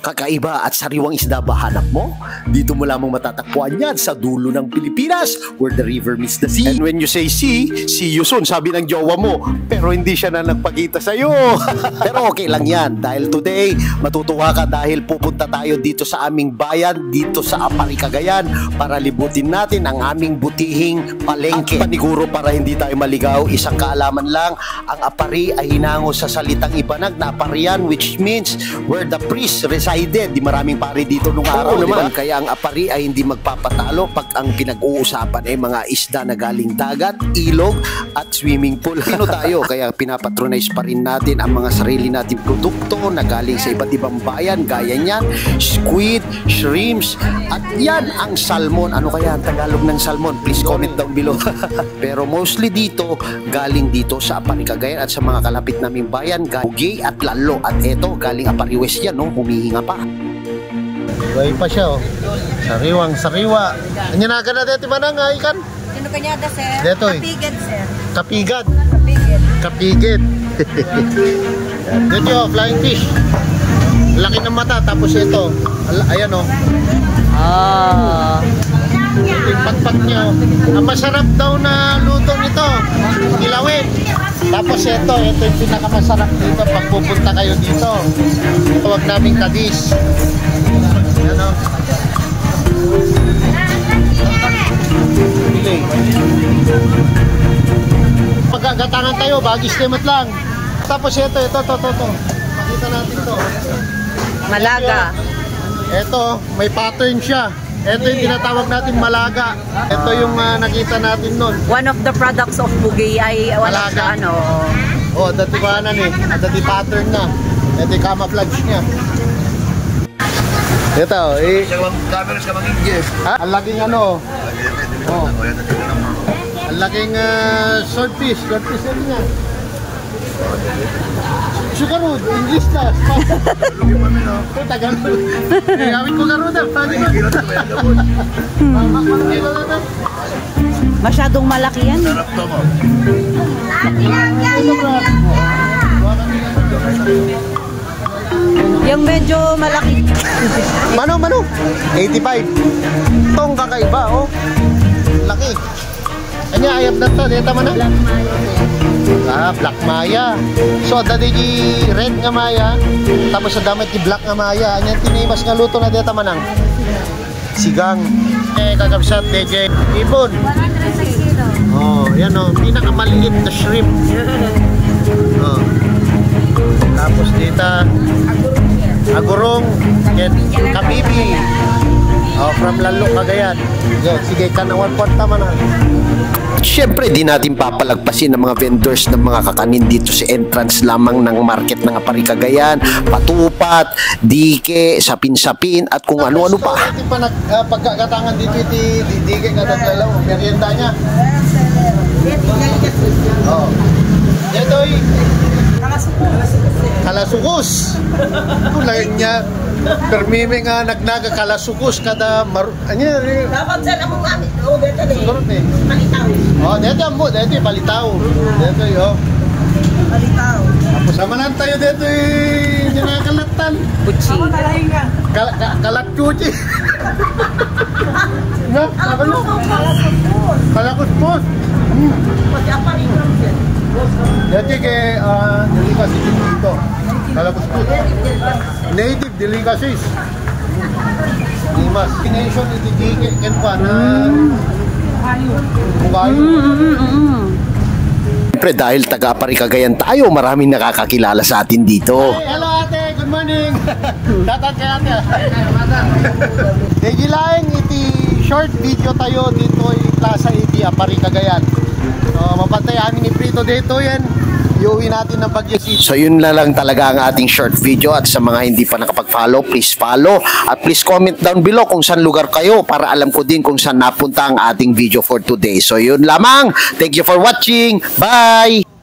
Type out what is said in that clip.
Kakaiba at sariwang isda ba hanap mo? Dito mo lamang matatagpuan yan sa dulo ng Pilipinas where the river meets the sea. And when you say see you soon, sabi ng jowa mo. Pero hindi siya na nagpakita sa'yo. Pero okay lang yan dahil today matutuwa ka dahil pupunta tayo dito sa aming bayan, dito sa Apari, Cagayan para libutin natin ang aming butihing palengke. At paniguro para hindi tayo maligaw, isang kaalaman lang, ang Apari ay hinango sa salitang Ibanag na Aparian, which means where the priest resided. Di maraming pari dito nung araw, naman. Diba? Kaya ang Apari ay hindi magpapatalo pag ang pinag-uusapan ay mga isda na galing dagat, ilog at swimming pool. Pino tayo, kaya pinapatronize pa rin natin ang mga sarili nating produkto na galing sa iba't ibang bayan, gaya niyan, squid, shrimps, at yan ang salmon. Ano kaya ang Tagalog ng salmon? Please comment down below. Pero mostly dito, galing dito sa Apari, Cagayan at sa mga kalapit naming bayan, Bugey at Lalo. At eto, galing Apari West yan, no? Humihinga pa. Buhay pa siya, oh. Sariwang sariwa. Anyanaga na dito ba nang ikan? Sino kanyada, sir? Dito, eh. Kapigad, sir. Kapigad. Kapigad. Kapigid. Dito, flying fish. Laki ng mata, tapos ito. Ayan, oh. Yung patpat niya. Ang masarap daw na luto nito, ilawin. Tapos ito yung pinakamasarap dito pag pupunta kayo dito. Tawag naming kadis. Yan, o. Pagkagatangan tayo, bagis limot lang. Tapos ito. Pakita natin to. Malaga. Ito, may pattern siya. Ito yung tinatawag natin malaga. Ito yung nakita natin nun. One of the products of Bugey ay Malaga. Oh, dati bahanan eh. Dati pattern na. Ito yung camouflage niya. Ito, eh. Ang laking ano. Oh. Ang laking swordfish. Swordfish yan niya. Sugarud, English na. Tagalog. Gawin ko garud. Masyadong malaki yan. Sarap to mo. Yung medyo malaki. Mano? 85. Itong kakaiba, oh. Laki. Kanya, ayam na to. Dito man na. Black Maya. So, dati di red nga Maya. Tapos sa damit di black nga Maya. Anyan tinimas nga luto na dito manang. Sigang. Kakabsat, DJ. Ibon. 100 kilo. Oh, yan oh. Pinakamaliit na shrimp. Oh. Tapos dito, agurong. Kabibi. Oh, from Lalo, Cagayan. Sige ka na 1/4 man na. Siyempre, di natin papalagpasin ng mga vendors ng mga kakanin dito sa entrance lamang ng market ng Apari, Cagayan, patupat, dike, sapin-sapin, at kung ano-ano pa. Ito pa pagkakatangan dito, dike nga naglalaw. Merienda niya. Oh. Ito ay kalasukos. Kulay niya. Permime nga nagnaga kalasukos kada Dapat saan ako gamit? Oo, dito eh. Palitaw. Oh, dito mo, dito palitaw. Dito yo. Palitaw. Tapos samanan tayo dito eh, nakakalatan. Butchi. Kalatkuchi. Na, ano? Kalakuspos. Pati apa rin lang yan. Dati kay delicacies dito. Kalakuspos. Native delicacies. Nimas. Nation iti kenpa na bukayo. Siyempre, dahil taga Apari, Cagayan tayo, maraming nakakakilala sa atin dito. Hey, hello ate, good morning. Dapat kay ate. Degilaeng iti short video tayo dito i Plaza iti Apari, Cagayan. So, mapantay amin ni Prito dito yan. Iuwi natin ng Baguio City. So yun na lang talaga ang ating short video, at sa mga hindi pa nakapag-follow, please follow at please comment down below kung saan lugar kayo para alam ko din kung saan napunta ang ating video for today. So yun lamang. Thank you for watching. Bye!